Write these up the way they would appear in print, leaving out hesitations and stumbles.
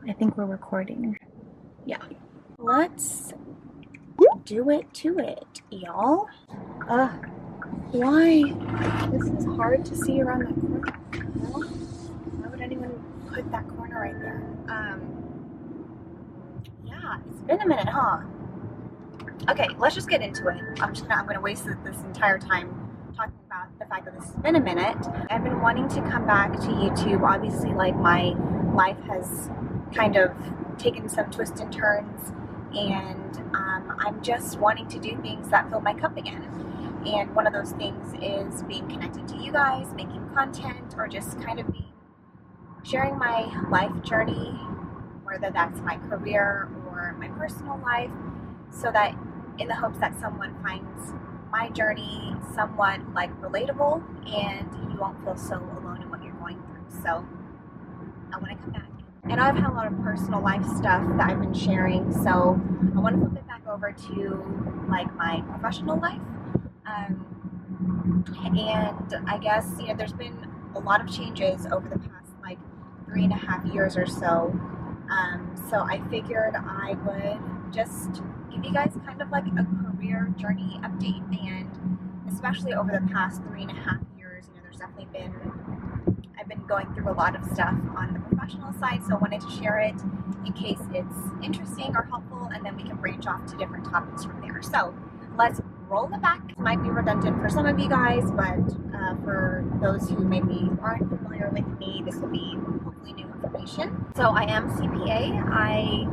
I think we're recording. Yeah. Let's do it to it, y'all. Why? This is hard to see around that corner. No? Why would anyone put that corner right there? Yeah, it's been a minute, huh? Okay, let's just get into it. I'm gonna waste this entire time talking about the fact that this has been a minute. I've been wanting to come back to YouTube. Obviously, like, my life has kind of taken some twists and turns, and I'm just wanting to do things that fill my cup again. And one of those things is being connected to you guys, making content, or just kind of sharing my life journey, whether that's my career or my personal life, so that in the hopes that someone finds my journey somewhat like relatable and you won't feel so alone in what you're going through. So I want to come back. And I've had a lot of personal life stuff that I've been sharing, so I want to flip it back over to like my professional life. And I guess, there's been a lot of changes over the past like 3.5 years or so. So I figured I would just give you guys kind of like a career journey update, and especially over the past 3.5 years, there's definitely I've been going through a lot of stuff on the professional side, so I wanted to share it in case it's interesting or helpful, and then we can branch off to different topics from there. So let's roll it back. It might be redundant for some of you guys, but for those who maybe aren't familiar with me, this will be hopefully new information. So I am CPA. I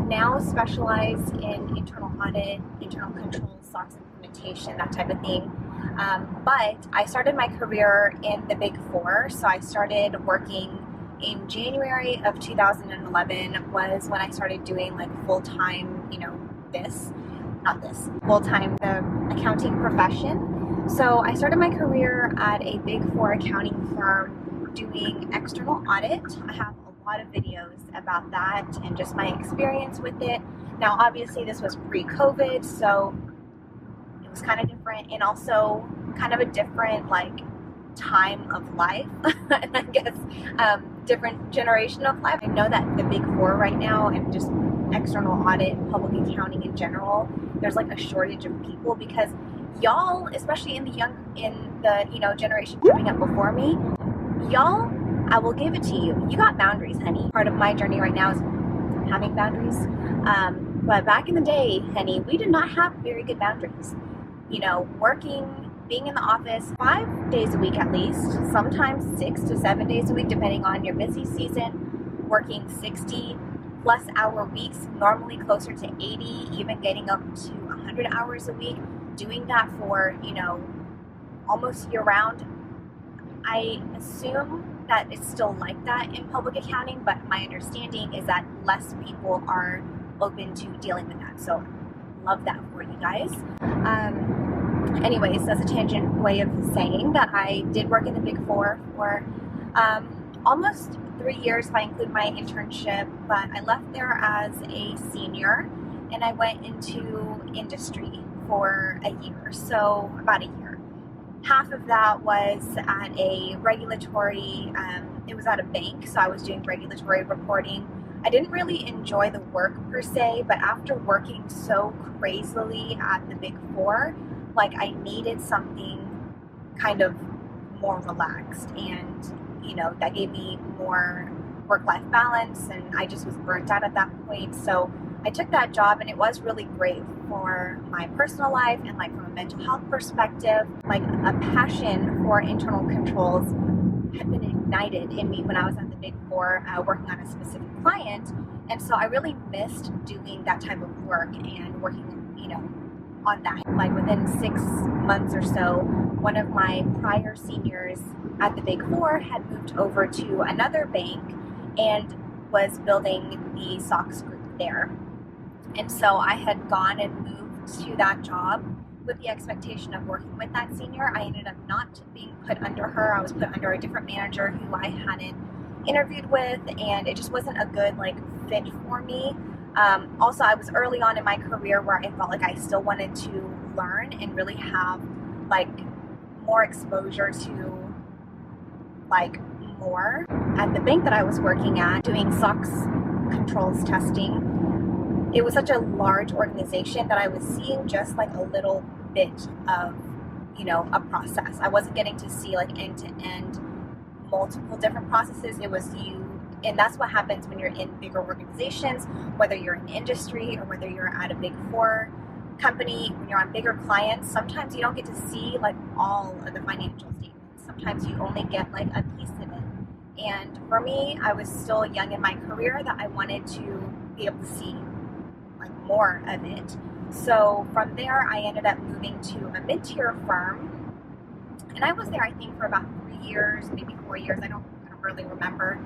now specialize in internal audit, internal control, SOX implementation, that type of thing. But I started my career in the Big Four. So I started working in January of 2011 was when I started doing like full-time, full-time the accounting profession. So I started my career at a Big Four accounting firm doing external audit. I have a lot of videos about that and just my experience with it. Now, obviously, this was pre-COVID, so it was kind of different, and also kind of a different time of life, and I guess different generation of life. I know that the Big Four right now, and just external audit and public accounting in general, there's like a shortage of people because y'all, especially in the generation coming up before me, y'all, I will give it to you. You got boundaries, honey. Part of my journey right now is having boundaries. But back in the day, honey, we did not have very good boundaries. Working, being in the office 5 days a week at least, sometimes 6 to 7 days a week, depending on your busy season, working 60+ hour weeks, normally closer to 80, even getting up to 100 hours a week, doing that for, almost year round. I assume that it's still like that in public accounting, but my understanding is that less people are open to dealing with that. So love that for you guys. Anyways, that's a tangent way of saying that I did work in the Big Four for almost 3 years if I include my internship, but I left there as a senior and I went into industry for a year, so about a year. Half of that was at a regulatory, it was at a bank, so I was doing regulatory reporting. I didn't really enjoy the work per se, but after working so crazily at the Big Four, I needed something kind of more relaxed, and that gave me more work-life balance, and I just was burnt out at that point. So I took that job, and it was really great for my personal life and from a mental health perspective. A passion for internal controls had been ignited in me when I was at the Big Four working on a specific client, and so I really missed doing that type of work and working on that. Within 6 months or so, one of my prior seniors at the Big Four had moved over to another bank and was building the SOX group there. And so I had gone and moved to that job with the expectation of working with that senior. I ended up not being put under her. I was put under a different manager who I hadn't interviewed with, and it just wasn't a good fit for me. Also, I was early on in my career where I felt like I still wanted to learn and really have more exposure to more. At the bank that I was working at, doing SOX controls testing, it was such a large organization that I was seeing just like a little bit of, a process. I wasn't getting to see like end to end multiple different processes. It was and that's what happens when you're in bigger organizations, whether you're in industry or whether you're at a big four company. When you're on bigger clients, sometimes you don't get to see like all of the financial statements. Sometimes you only get like a piece of it. And for me, I was still young in my career that I wanted to be able to see like more of it. So from there, I ended up moving to a mid-tier firm, and I was there, I think, for about 3 years, maybe 4 years. I don't really remember,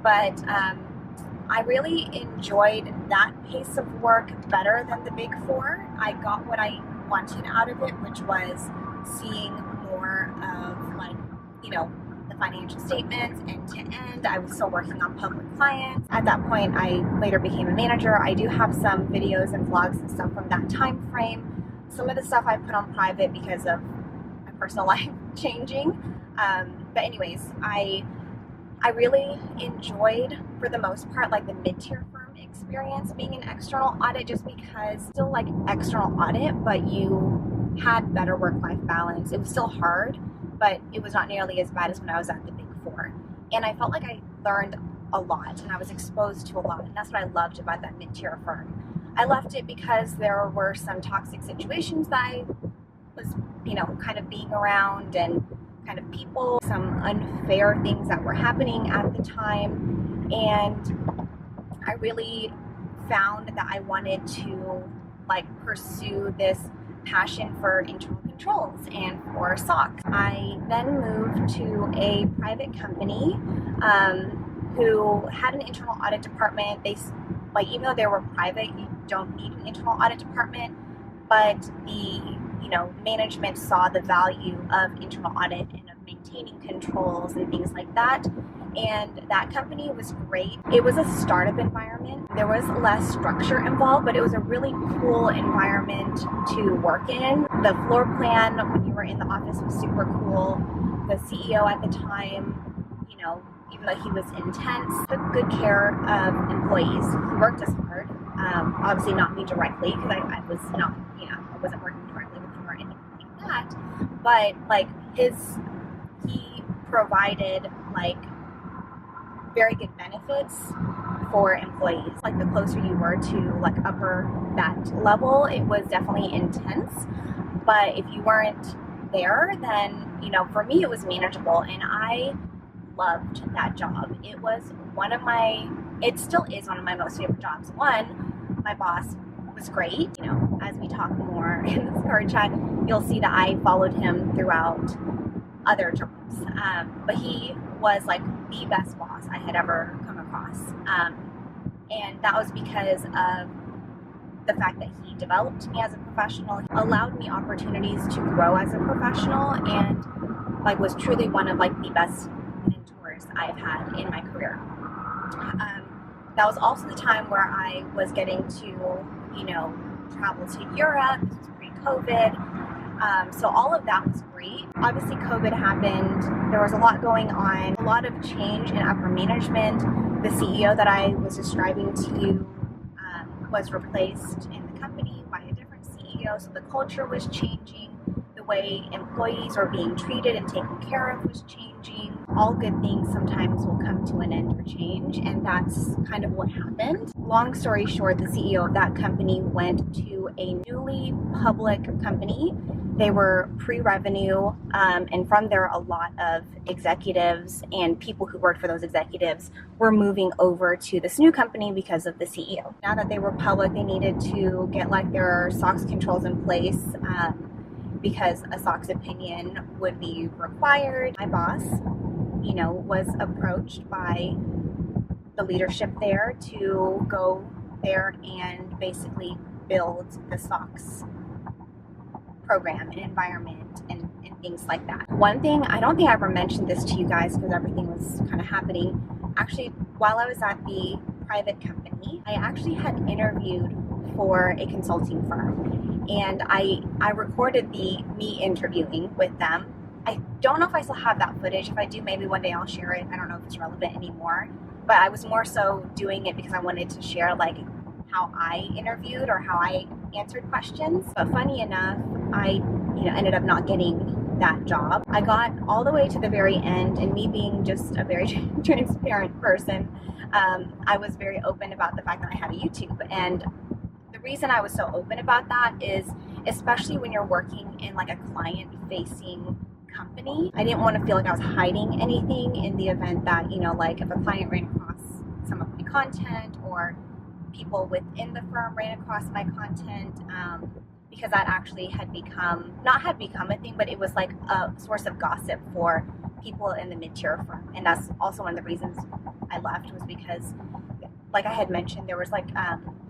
but I really enjoyed that pace of work better than the Big Four. I got what I wanted out of it, which was seeing more of like, the financial statements end to end. I was still working on public clients. At that point, I later became a manager. I do have some videos and vlogs and stuff from that time frame. Some of the stuff I put on private because of my personal life changing. But anyways, I really enjoyed, for the most part, like the mid-tier firm experience being an external audit, just because still like external audit, but you had better work-life balance. It was still hard, but it was not nearly as bad as when I was at the Big Four. And I felt like I learned a lot and I was exposed to a lot, and that's what I loved about that mid-tier firm. I left it because there were some toxic situations that I was, kind of being around, and kind of people, some unfair things that were happening at the time. And I really found that I wanted to like pursue this passion for internal controls and for SOX. I then moved to a private company who had an internal audit department. They, even though they were private, you don't need an internal audit department, but the management saw the value of internal audit and of maintaining controls and things like that. And that company was great. It was a startup environment. There was less structure involved, but it was a really cool environment to work in. The floor plan when you were in the office was super cool. The CEO at the time, even though he was intense, took good care of employees. He worked us hard. Obviously not me directly, because I was not, I wasn't working directly with him or anything like that. But he provided very good benefits for employees. Like the closer you were to upper that level, it was definitely intense. But if you weren't there, then for me it was manageable, and I loved that job. It was it still is one of my most favorite jobs. One, my boss was great. As we talk more in this card chat, you'll see that I followed him throughout other jobs. But he was the best boss I had ever come across. And that was because of the fact that he developed me as a professional, allowed me opportunities to grow as a professional, and was truly one of the best mentors I've had in my career. That was also the time where I was getting to, travel to Europe. This was pre-COVID. So all of that was great. Obviously, COVID happened. There was a lot going on, a lot of change in upper management. The CEO that I was describing to you was replaced in the company by a different CEO. So the culture was changing. The way employees are being treated and taken care of was changing. All good things sometimes will come to an end or change, and that's kind of what happened. Long story short, the CEO of that company went to a newly public company. They were pre-revenue, and from there, a lot of executives and people who worked for those executives were moving over to this new company because of the CEO. Now that they were public, they needed to get their SOX controls in place, because a SOX opinion would be required. My boss, was approached by the leadership there to go there and basically build the SOX program and environment and things like that. One thing, I don't think I ever mentioned this to you guys because everything was kind of happening. Actually, while I was at the private company, I actually had interviewed for a consulting firm, and I recorded me interviewing with them. I don't know if I still have that footage. If I do, maybe one day I'll share it. I don't know if it's relevant anymore. but I was more so doing it because I wanted to share like how I interviewed or how I answered questions. But funny enough, I ended up not getting that job. I got all the way to the very end, and me being just a very transparent person, I was very open about the fact that I had a YouTube. And the reason I was so open about that is, especially when you're working in like a client-facing company, I didn't want to feel like I was hiding anything in the event that, like if a client ran across some of my content or people within the firm ran across my content, because that actually had become a thing, but it was like a source of gossip for people in the mid-tier firm. And that's also one of the reasons I left, was because, like I had mentioned, there was like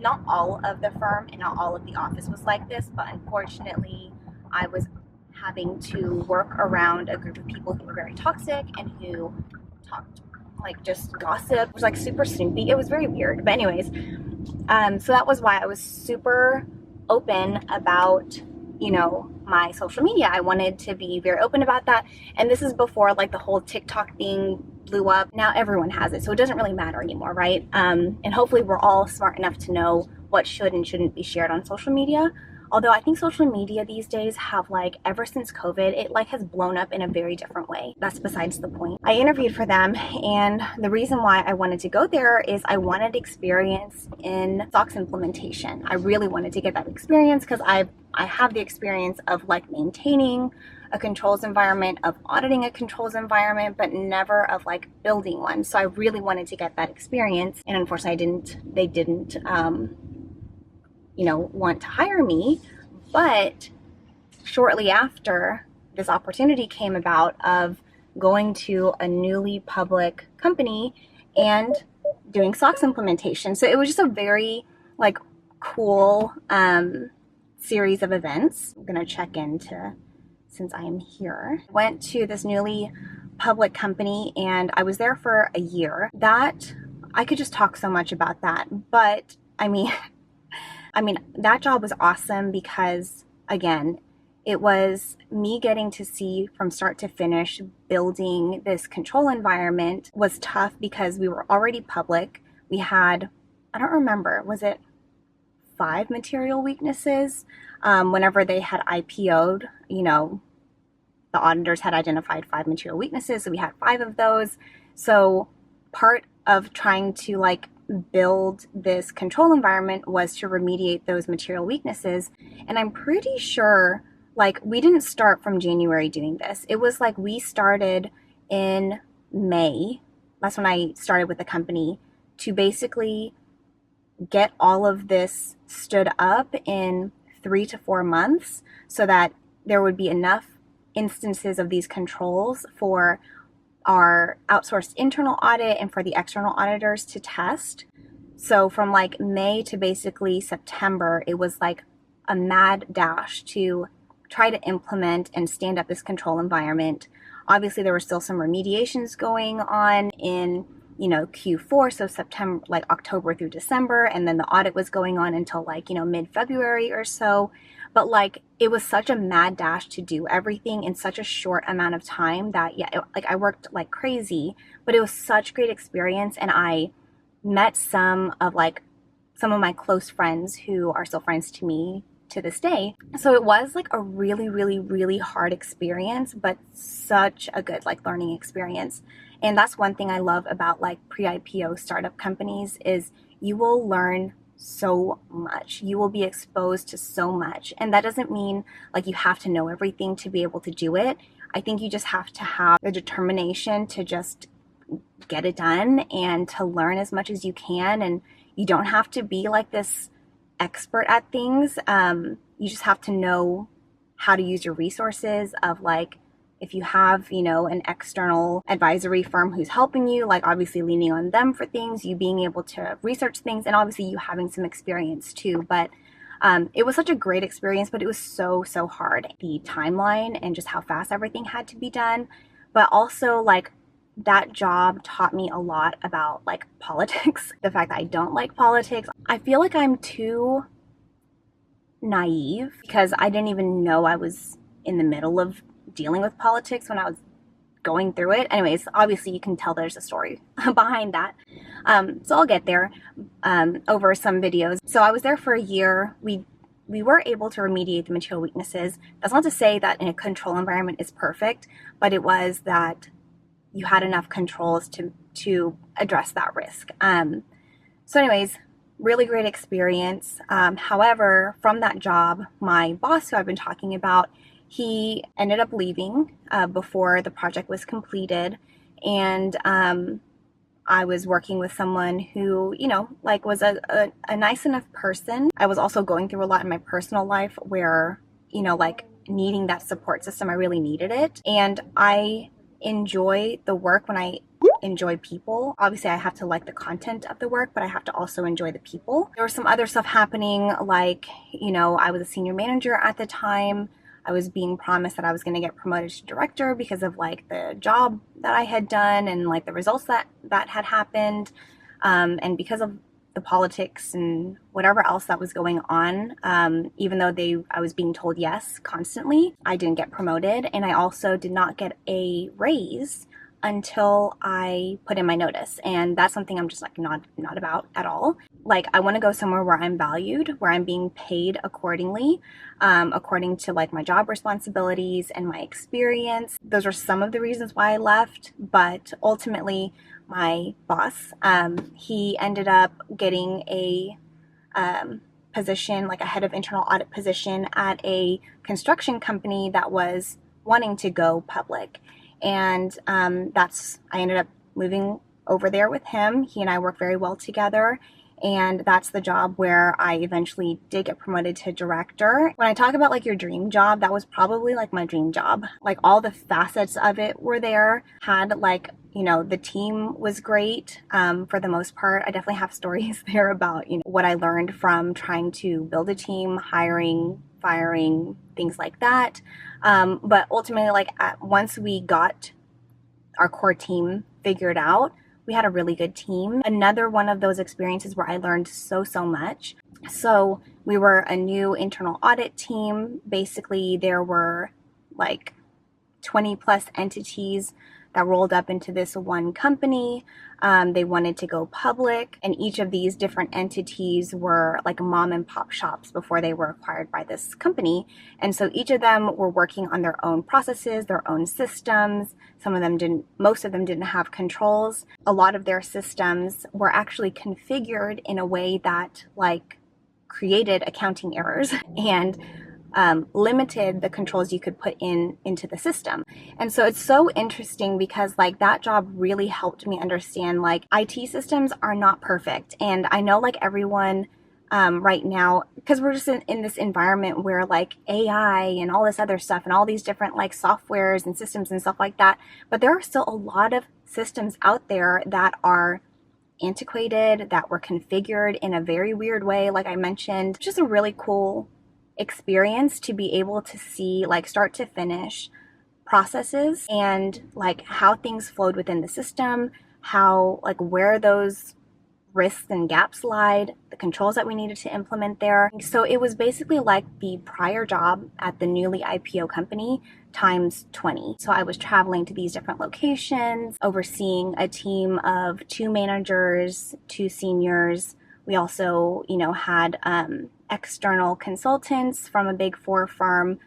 not all of the firm and not all of the office was like this, but unfortunately I was having to work around a group of people who were very toxic and who talked like just gossip. It was like super snoopy. It was very weird. But anyways, so that was why I was super open about, my social media. I wanted to be very open about that. And this is before like the whole TikTok thing blew up. Now everyone has it, so it doesn't really matter anymore, right? And hopefully we're all smart enough to know what should and shouldn't be shared on social media. Although I think social media these days have like, ever since COVID, it like has blown up in a very different way. That's besides the point. I interviewed for them, and the reason why I wanted to go there is I wanted experience in SOX implementation. I really wanted to get that experience because I have the experience of like maintaining a controls environment, of auditing a controls environment, but never of like building one. So I really wanted to get that experience, and unfortunately they didn't want to hire me. But shortly after, this opportunity came about of going to a newly public company and doing SOX implementation. So it was just a very like cool series of events. I'm gonna check into, since I am here. Went to this newly public company and I was there for a year. That I could just talk so much about that, but I mean that job was awesome because, again, it was me getting to see from start to finish building this control environment. Was tough because we were already public. We had, I don't remember, was it 5 material weaknesses? Whenever they had IPO'd, the auditors had identified 5 material weaknesses, so we had 5 of those. So part of trying to like build this control environment was to remediate those material weaknesses. And I'm pretty sure like we didn't start from January doing this. It was like we started in May. That's when I started with the company, to basically get all of this stood up in 3 to 4 months so that there would be enough instances of these controls for our outsourced internal audit and for the external auditors to test. So from like May to basically September, it was like a mad dash to try to implement and stand up this control environment. Obviously, there were still some remediations going on in, Q4, so September, like October through December, and then the audit was going on until like, mid-February or so. But like, it was such a mad dash to do everything in such a short amount of time that, I worked like crazy, but it was such great experience. And I met some of my close friends who are still friends to me to this day. So it was like a really, really, really hard experience, but such a good like learning experience. And that's one thing I love about like pre-IPO startup companies is you will learn so much. You will be exposed to so much. And that doesn't mean like you have to know everything to be able to do it. I think you just have to have the determination to just get it done and to learn as much as you can. And you don't have to be like this expert at things. You just have to know how to use your resources of like, if you have, an external advisory firm who's helping you, like obviously leaning on them for things, you being able to research things, and obviously you having some experience too. But it was such a great experience, but it was so, so hard. The timeline and just how fast everything had to be done. But also like that job taught me a lot about like politics. The fact that I don't like politics. I feel like I'm too naive because I didn't even know I was in the middle of dealing with politics when I was going through it. Anyways, obviously you can tell there's a story behind that. So I'll get there over some videos. So I was there for a year. We were able to remediate the material weaknesses. That's not to say that in a control environment is perfect, but it was that you had enough controls to address that risk. So anyways, really great experience. However, from that job, my boss, who I've been talking about, he ended up leaving before the project was completed. And I was working with someone who, like was a nice enough person. I was also going through a lot in my personal life where, like needing that support system, I really needed it. And I enjoy the work when I enjoy people. Obviously I have to like the content of the work, but I have to also enjoy the people. There was some other stuff happening, like, I was a senior manager at the time. I was being promised that I was going to get promoted to director because of like the job that I had done and like the results that had happened. And because of the politics and whatever else that was going on, even though I was being told yes constantly, I didn't get promoted. And I also did not get a raise until I put in my notice. And that's something I'm just like not about at all. Like, I want to go somewhere where I'm valued, where I'm being paid accordingly, according to like my job responsibilities and my experience. Those are some of the reasons why I left, but ultimately my boss, he ended up getting a position, like a head of internal audit position at a construction company that was wanting to go public. And I ended up moving over there with him. He and I work very well together. And that's the job where I eventually did get promoted to director. When I talk about like your dream job, that was probably like my dream job. Like all the facets of it were there. Had like, the team was great for the most part. I definitely have stories there about, what I learned from trying to build a team, hiring, firing, things like that. But ultimately, like once we got our core team figured out, we had a really good team. Another one of those experiences where I learned so much. So we were a new internal audit team. Basically, there were like 20 plus entities that rolled up into this one company. They wanted to go public, and each of these different entities were like mom and pop shops before they were acquired by this company. And so each of them were working on their own processes, their own systems. Most of them didn't have controls. A lot of their systems were actually configured in a way that like created accounting errors and limited the controls you could put into the system. And so it's so interesting because like that job really helped me understand like IT systems are not perfect. And I know like everyone right now, because we're just in this environment where like AI and all this other stuff and all these different like softwares and systems and stuff like that, but there are still a lot of systems out there that are antiquated, that were configured in a very weird way. Like I mentioned, just a really cool experience to be able to see like start to finish processes and like how things flowed within the system, how like where those risks and gaps lied, the controls that we needed to implement there. So it was basically like the prior job at the newly IPO company times 20. So I was traveling to these different locations, overseeing a team of 2 managers, 2 seniors. We also, had external consultants from a big 4 firm.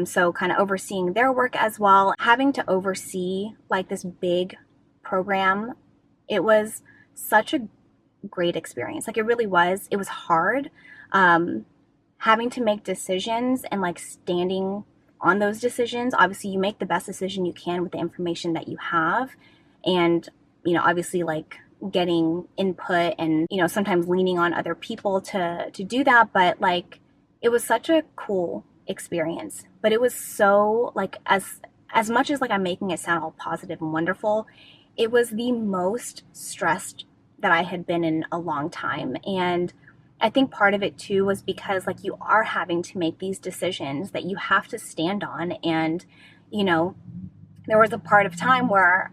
So kind of overseeing their work as well. Having to oversee like this big program, it was such a great experience. Like it really was. It was hard. Having to make decisions and like standing on those decisions. Obviously you make the best decision you can with the information that you have. And, obviously like getting input and, sometimes leaning on other people to do that. But like, it was such a cool experience, but it was so like, as much as like I'm making it sound all positive and wonderful, it was the most stressed that I had been in a long time. And I think part of it too was because like you are having to make these decisions that you have to stand on. And, there was a part of time where,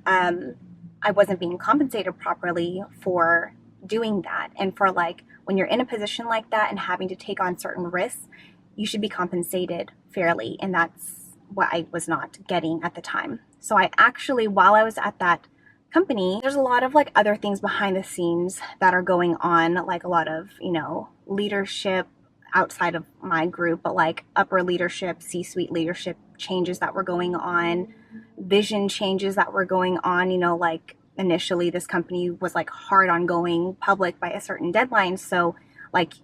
I wasn't being compensated properly for doing that. And for like, when you're in a position like that and having to take on certain risks, you should be compensated fairly. And that's what I was not getting at the time. So I actually, while I was at that company, there's a lot of like other things behind the scenes that are going on, like a lot of, you know, leadership outside of my group, but like upper leadership, C-suite leadership changes that were going on, vision changes that were going on. You know, like initially this company was like hard on going public by a certain deadline. So like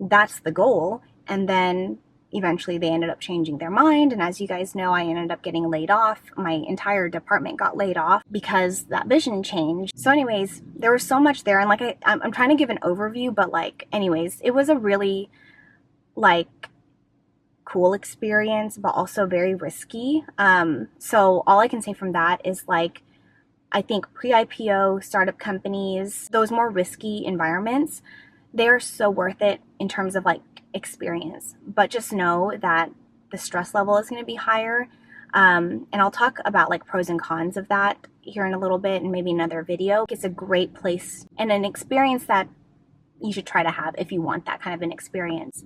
that's the goal. And then eventually they ended up changing their mind. And as you guys know, I ended up getting laid off. My entire department got laid off because that vision changed. So anyways, there was so much there. And like, I'm trying to give an overview, but like, anyways, it was a really like cool experience, but also very risky. So all I can say from that is like, I think pre-IPO startup companies, those more risky environments, they're so worth it in terms of like experience, but just know that the stress level is going to be higher. And I'll talk about like pros and cons of that here in a little bit and maybe another video. It's a great place and an experience that you should try to have if you want that kind of an experience.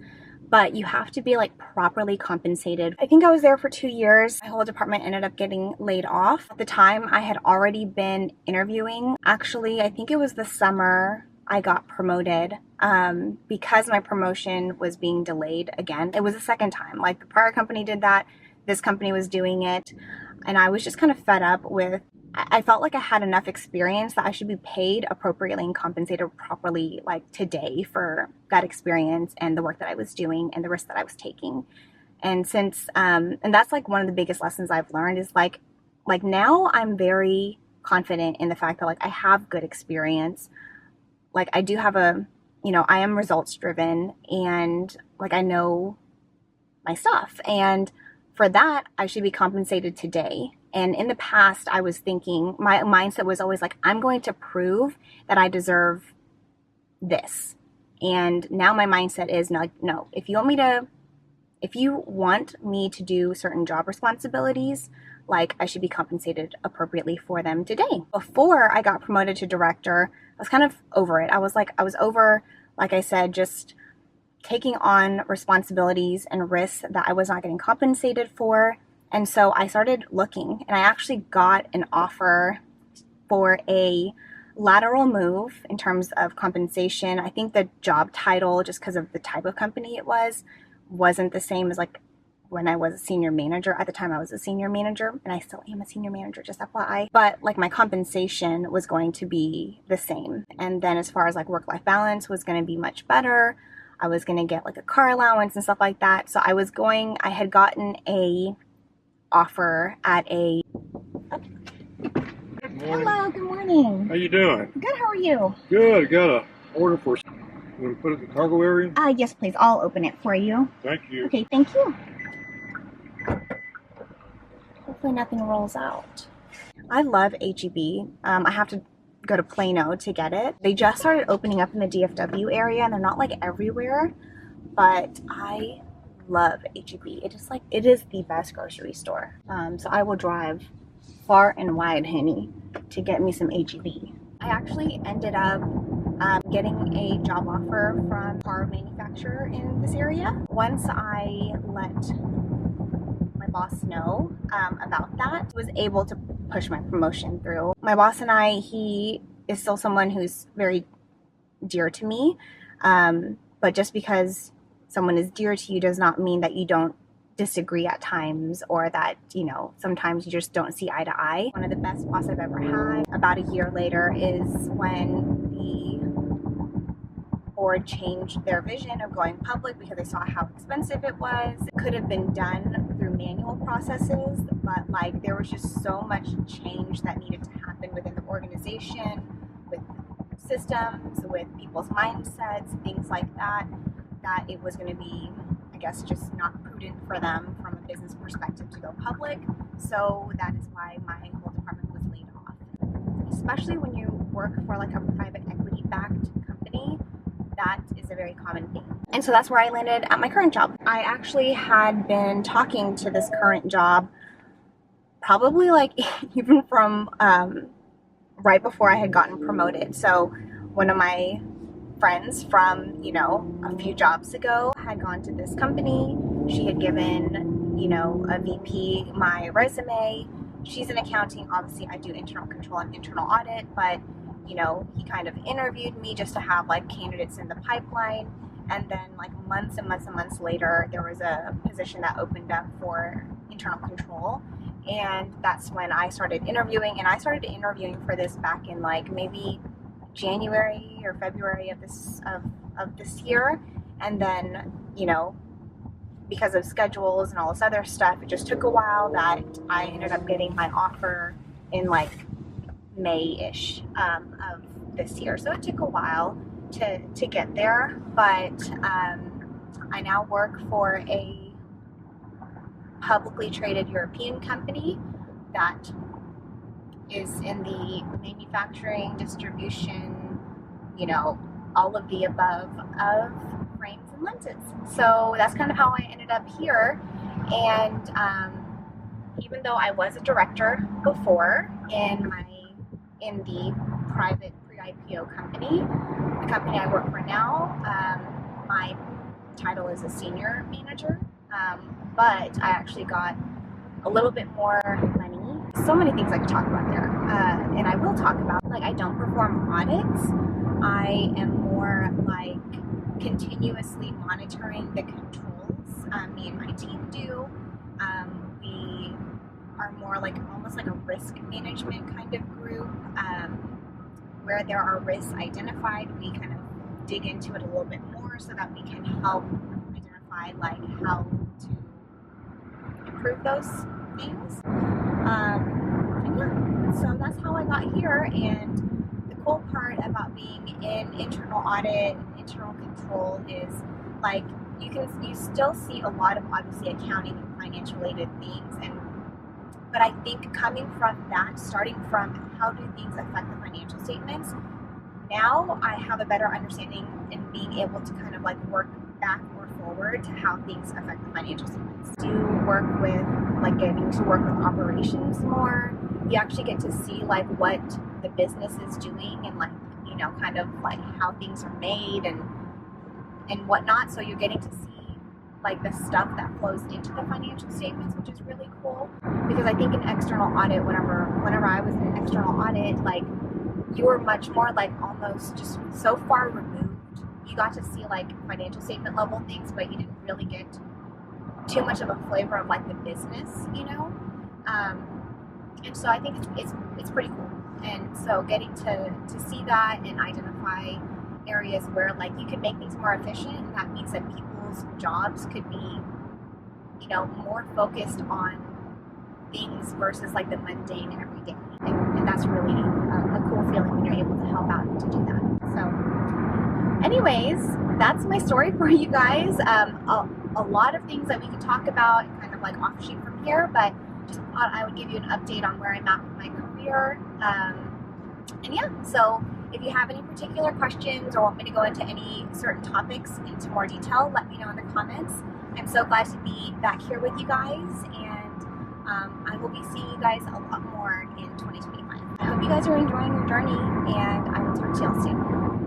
But you have to be like properly compensated. I think I was there for 2 years. My whole department ended up getting laid off. At the time, I had already been interviewing. Actually, I think it was the summer I got promoted because my promotion was being delayed again. It was the second time. Like the prior company did that. This company was doing it. And I was just kind of fed up with, I felt like I had enough experience that I should be paid appropriately and compensated properly like today for that experience and the work that I was doing and the risk that I was taking. And since, and that's like one of the biggest lessons I've learned is like now I'm very confident in the fact that like I have good experience. Like I do have a, you know, I am results driven and like I know my stuff. And for that, I should be compensated today. And in the past, I was thinking, my mindset was always like, I'm going to prove that I deserve this. And now my mindset is no, if you want me to do certain job responsibilities, like I should be compensated appropriately for them today. Before I got promoted to director, I was kind of over it. I was over, like I said, just taking on responsibilities and risks that I was not getting compensated for. And so I started looking and I actually got an offer for a lateral move in terms of compensation. I think the job title, just because of the type of company it wasn't the same as like when I was a senior manager. At the time I was a senior manager and I still am a senior manager, just FYI. But like my compensation was going to be the same. And then as far as like work-life balance was going to be much better. I was going to get like a car allowance and stuff like that. So I had gotten a offer at a... Good morning. Hello, good morning. How you doing? Good, how are you? Good. Got a order for... You want to put it in the cargo area? Yes, please. I'll open it for you. Thank you. Okay, thank you. Hopefully nothing rolls out. I love HEB. I have to go to Plano to get it. They just started opening up in the DFW area and they're not like everywhere, but I love HEB. It is the best grocery store. So I will drive far and wide, honey, to get me some HEB. I actually ended up getting a job offer from a car manufacturer in this area. Once I let my boss know about that, I was able to push my promotion through. My boss and I, he is still someone who's very dear to me, but just because someone is dear to you does not mean that you don't disagree at times or that, you know, sometimes you just don't see eye to eye. One of the best boss I've ever had about a year later is when the board changed their vision of going public because they saw how expensive it was. It could have been done through manual processes, but like there was just so much change that needed to happen within the organization, with systems, with people's mindsets, things like that, that it was going to be, I guess, just not prudent for them from a business perspective to go public. So that is why my whole department was laid off. Especially when you work for like a private equity backed company, that is a very common thing. And so that's where I landed at my current job. I actually had been talking to this current job probably like even from right before I had gotten promoted. So one of my friends from, you know, a few jobs ago had gone to this company. She had given a VP my resume. She's in accounting. Obviously, I do internal control and internal audit, but he kind of interviewed me just to have like candidates in the pipeline. And then like months and months and months later, there was a position that opened up for internal control. And that's when I started interviewing. And I started interviewing for this back in like maybe January or February of this year. And then, because of schedules and all this other stuff, it just took a while that I ended up getting my offer in like May-ish of this year. So it took a while to get there, but I now work for a publicly traded European company that is in the manufacturing, distribution, all of the above of frames and lenses. So that's kind of how I ended up here. And even though I was a director before in the private pre-IPO company, the company I work for now, my title is a senior manager, but I actually got a little bit more money. So many things I could talk about there, and I will talk about. Like, I don't perform audits. I am more like continuously monitoring the controls. Me and my team do. We are more like almost like a risk management kind of group. Where there are risks identified, we kind of dig into it a little bit more so that we can help identify like how to improve those things. And yeah, so that's how I got here. And the cool part about being in internal audit and internal control is like you still see a lot of obviously accounting and financial related things, but I think coming from that, starting from how do things affect the financial statements, now I have a better understanding in being able to kind of like work back or forward to how things affect the financial statements. Do work with like getting to work with operations more. You actually get to see like what the business is doing and like, kind of like how things are made and whatnot. So you're getting to see like the stuff that flows into the financial statements, which is really cool. Because I think in external audit, whenever I was in external audit, like you were much more like almost just so far removed. You got to see like financial statement level things, but you didn't really get too much of a flavor of like the business, and so I think it's pretty cool. And so getting to see that and identify areas where like you can make things more efficient, and that means that people's jobs could be, more focused on things versus like the mundane everyday. And that's really a cool feeling when you're able to help out to do that. So anyways, that's my story for you guys. A lot of things that we could talk about kind of like offshoot from here, but just thought I would give you an update on where I'm at with my career. And yeah, so if you have any particular questions or want me to go into any certain topics into more detail, let me know in the comments. I'm so glad to be back here with you guys, and I will be seeing you guys a lot more in 2025. I hope you guys are enjoying your journey, and I will talk to y'all soon.